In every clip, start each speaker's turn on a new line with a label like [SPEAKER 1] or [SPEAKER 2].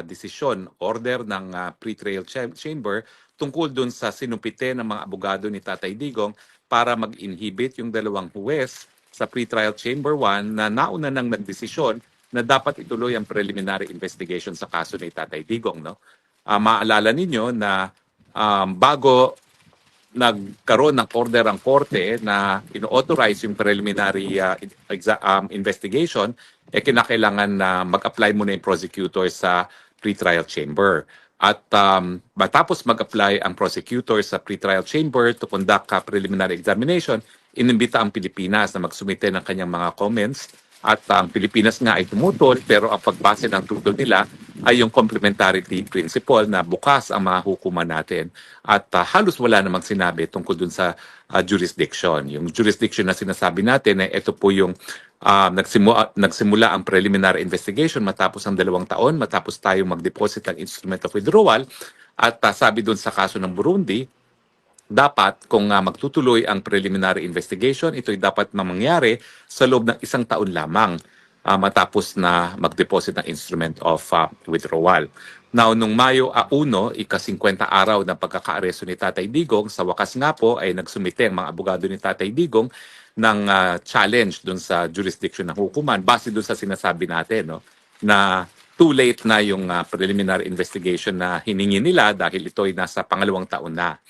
[SPEAKER 1] desisyon, order ng pre-trial chamber tungkol dun sa sinumpite ng mga abogado ni Tatay Digong para mag-inhibit yung dalawang huwes sa pre-trial chamber 1 na nauna nang nagdesisyon na dapat ituloy ang preliminary investigation sa kaso ni Tatay Digong. No? Maalala ninyo na bago nagkaroon ng order ang korte na ino-authorize yung preliminary investigation, kinakailangan na mag-apply muna yung prosecutor sa pretrial chamber. At matapos mag-apply ang prosecutor sa pretrial chamber to conduct a preliminary examination, inimbita ang Pilipinas na magsumite ng kanyang mga comments at ang Pilipinas nga ay tumutol pero ang pagbase ng tutol nila ay yung complementarity principle na bukas ang mga hukuman natin at halos wala namang sinabi tungkol dun sa jurisdiction. Yung jurisdiction na sinasabi natin ay ito po yung nagsimula ang preliminary investigation matapos ang 2 taon, matapos tayo mag-deposit ng instrument of withdrawal at sabi dun sa kaso ng Burundi, dapat kung magtutuloy ang preliminary investigation, ito'y dapat mangyari sa loob ng 1 taon lamang matapos na mag-deposit ng instrument of withdrawal. Now, nung Mayo 1, ika-50 araw ng pagkakaaresto ni Tatay Digong, sa wakas nga po ay nagsumite ang mga abogado ni Tatay Digong ng challenge dun sa jurisdiction ng hukuman base dun sa sinasabi natin no, na too late na yung preliminary investigation na hiningi nila dahil ito'y nasa 2nd taon na.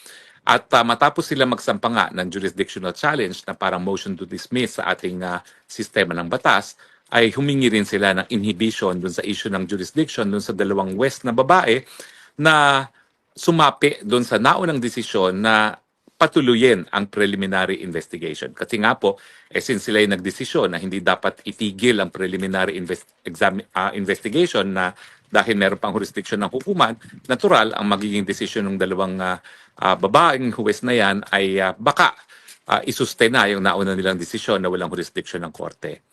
[SPEAKER 1] At matapos sila magsampa nga ng jurisdictional challenge na parang motion to dismiss sa ating sistema ng batas, ay humingi rin sila ng inhibition dun sa issue ng jurisdiction dun sa 2 West na babae na sumapi dun sa naunang desisyon na patuluyin ang preliminary investigation. Kasi nga po, since sila ay nagdesisyon na hindi dapat itigil ang preliminary investigation na dahil meron pang jurisdiction ng hukuman, natural ang magiging desisyon ng 2 babaeng huwes na yan ay baka isustain na yung nauna nilang desisyon na walang jurisdiction ng korte.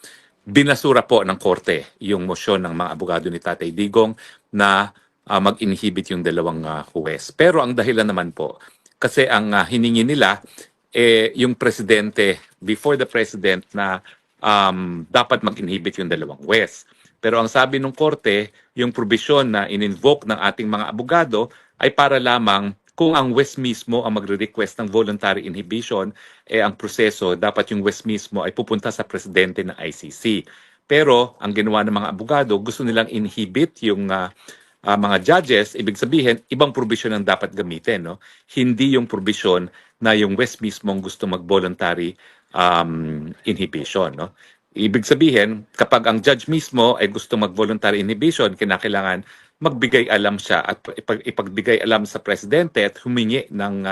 [SPEAKER 1] Binasura po ng korte yung motion ng mga abogado ni Tatay Digong na mag-inhibit yung 2 huwes. Pero ang dahilan naman po, kasi ang hiningi nila, yung presidente, before the president na dapat mag-inhibit yung 2 huwes. Pero ang sabi ng korte, yung provision na in-invoke ng ating mga abogado ay para lamang kung ang West mismo ang magre-request ng voluntary inhibition, ang proseso, dapat yung West mismo ay pupunta sa presidente ng ICC. Pero ang ginawa ng mga abogado, gusto nilang inhibit yung mga judges, ibig sabihin, ibang provision ang dapat gamitin. No? Hindi yung provision na yung West mismo ang gusto mag-voluntary inhibition. No? Ibig sabihin, kapag ang judge mismo ay gusto mag-voluntary inhibition, kinakailangan magbigay alam siya at ipagbigay alam sa presidente at humingi ng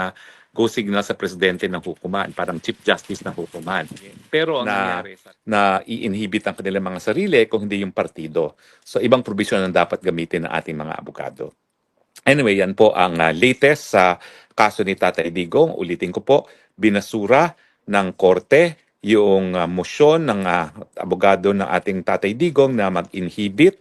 [SPEAKER 1] go signal sa presidente ng hukuman, parang chief justice ng hukuman. Pero ang nangyari na i-inhibit ang kanilang mga sarili kung hindi yung partido. So ibang provision ang dapat gamitin ng ating mga abogado. Anyway, yan po ang latest sa kaso ni Tatay Digong. Ulitin ko po, binasura ng korte yung motion ng abogado ng ating Tatay Digong na mag-inhibit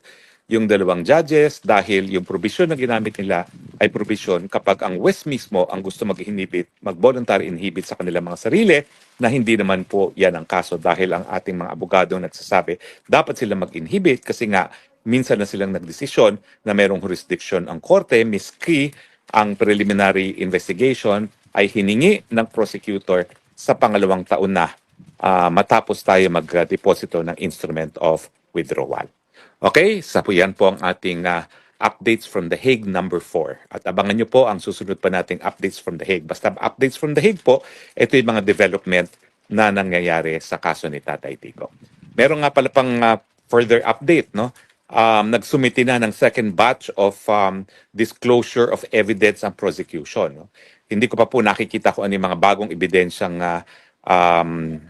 [SPEAKER 1] yung 2 judges dahil yung provision na ginamit nila ay provision kapag ang West mismo ang gusto mag-inhibit, mag-voluntary inhibit sa kanilang mga sarili na hindi naman po yan ang kaso dahil ang ating mga abogado nagsasabi dapat sila mag-inhibit kasi nga minsan na silang nagdesisyon na merong jurisdiction ang korte miski ang preliminary investigation ay hiningi ng prosecutor sa 2nd taon na matapos tayo mag-deposito ng instrument of withdrawal. Okay, sa po yan po ang ating updates from The Hague number 4. At abangan nyo po ang susunod pa nating updates from The Hague. Basta updates from The Hague po, ito yung mga development na nangyayari sa kaso ni Tatay Digong. Meron nga pala pang further update, no? Nagsumiti na ng second batch of disclosure of evidence ang prosecution. No? Hindi ko pa po nakikita kung ano yung mga bagong ebidensyang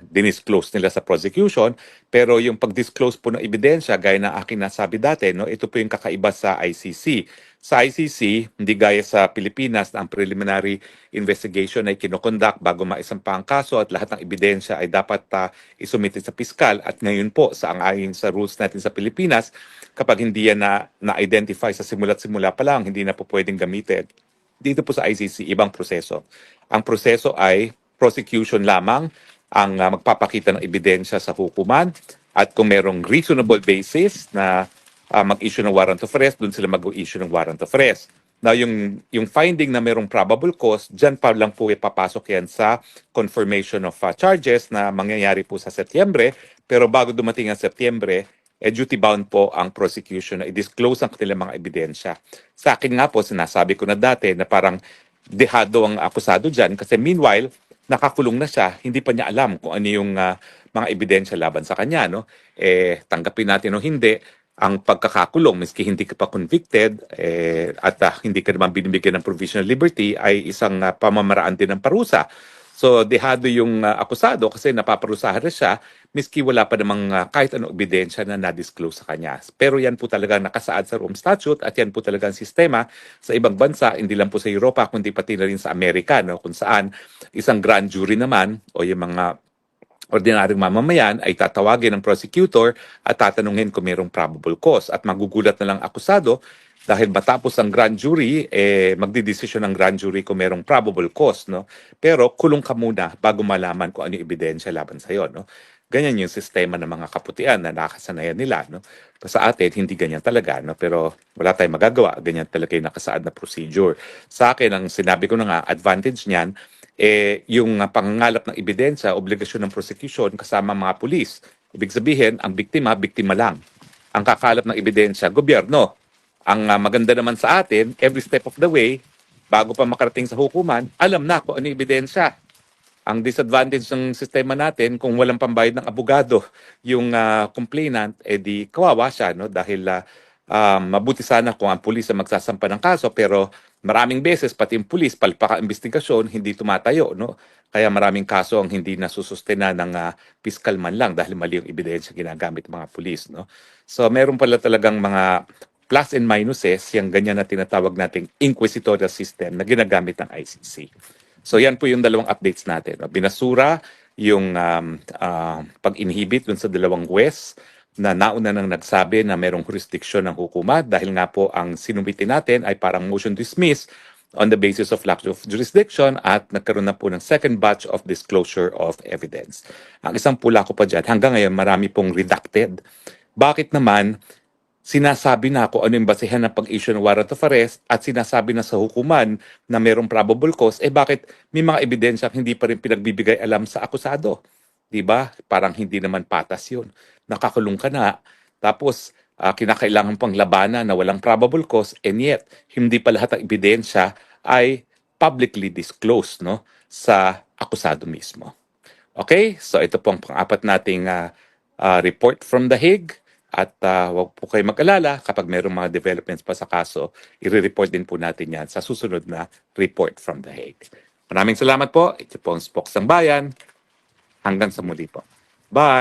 [SPEAKER 1] dinisclose nila sa prosecution, pero yung pag-disclose po ng ebidensya, gaya na aking nasabi dati, no, ito po yung kakaiba sa ICC. Sa ICC, hindi gaya sa Pilipinas na ang preliminary investigation ay kinokonduct bago maisampa ang kaso at lahat ng ebidensya ay dapat isumite sa piskal. At ngayon po, ayon sa rules natin sa Pilipinas, kapag hindi yan na-identify sa simula't simula pa lang, hindi na po pwedeng gamitin. Dito po sa ICC, ibang proseso. Ang proseso ay prosecution lamang ang magpapakita ng ebidensya sa hukuman at kung merong reasonable basis na mag-issue ng warrant of arrest, doon sila mag-issue ng warrant of arrest. Now, yung finding na mayroong probable cause, dyan pa lang po ipapasok yan sa confirmation of charges na mangyayari po sa Setyembre. Pero bago dumating ang Setyembre, duty bound po ang prosecution na i-disclose ang kanilang mga ebidensya. Sa akin nga po, sinasabi ko na dati na parang dehado ang akusado dyan kasi meanwhile, nakakulong na siya, hindi pa niya alam kung ano yung mga ebidensya laban sa kanya. No? Tanggapin natin o hindi, ang pagkakakulong, miski hindi ka pa convicted at hindi ka naman binibigyan ng provisional liberty, ay isang pamamaraan din ng parusa. So, dehado yung akusado kasi napaparusahan na siya, miski wala pa namang kahit anong ebidensya na na-disclose sa kanya. Pero yan po talaga nakasaad sa Rome Statute at yan po talaga ang sistema sa ibang bansa, hindi lang po sa Europa, kundi pati na rin sa Amerika, no? Kung saan isang grand jury naman o yung mga ordinaryong mamamayan ay tatawagin ng prosecutor at tatanungin kung mayroong probable cause. At magugulat na lang akusado dahil matapos ang grand jury, magdidesisyon ng grand jury kung mayroong probable cause. No? Pero kulong ka muna bago malaman kung ano yung ebidensya laban sa'yo. No? Ganyan yung sistema ng mga kaputian na nakasanayan nila. No? Sa atin, hindi ganyan talaga. No? Pero wala tayong magagawa. Ganyan talaga yung nakasaad na procedure. Sa akin, ang sinabi ko na nga, advantage niyan, yung pangangalap ng ebidensya, obligasyon ng prosecution kasama mga pulis. Ibig sabihin, ang biktima lang. Ang kakalap ng ebidensya, gobyerno. Ang maganda naman sa atin, every step of the way, bago pa makarating sa hukuman, alam na kung ano yung ebidensya. Ang disadvantage ng sistema natin, kung walang pambayad ng abogado yung complainant, di kawawa siya, no? Dahil mabuti sana kung ang pulis ang magsasampa ng kaso, pero maraming beses, pati yung pulis, palpaka-investigasyon, hindi tumatayo, no? Kaya maraming kaso ang hindi nasusustena ng piskal man lang dahil mali yung ebidensya ginagamit ng mga pulis, no? So, meron pala talagang mga plus and minuses, yung ganyan na tinatawag nating inquisitorial system na ginagamit ng ICC. So yan po yung dalawang updates natin. Binasura yung pag-inhibit dun sa dalawang huwes na nauna nang nagsabi na merong jurisdiction ng hukuma dahil nga po ang sinubitin natin ay parang motion to dismiss on the basis of lack of jurisdiction at nagkaroon na po ng second batch of disclosure of evidence. Ang isang pula ko pa dyan, hanggang ngayon marami pong redacted. Bakit naman sinasabi na kung ano yung basehan ng pag-issue ng warrant of arrest at sinasabi na sa hukuman na mayroong probable cause, bakit may mga ebidensya hindi pa rin pinagbibigay alam sa akusado? 'Di ba? Parang hindi naman patas yun. Nakakulong ka na, tapos kinakailangan pang labanan na walang probable cause, and yet, hindi pa lahat ng ebidensya ay publicly disclosed, no, sa akusado mismo. Okay? So ito pong pang-apat nating report from The Hague. At huwag po kayo mag-alala kapag mayroong mga developments pa sa kaso, i-report din po natin yan sa susunod na report from The Hague. Maraming salamat po. Ito po ang Spokes ng Bayan. Hanggang sa muli po. Bye!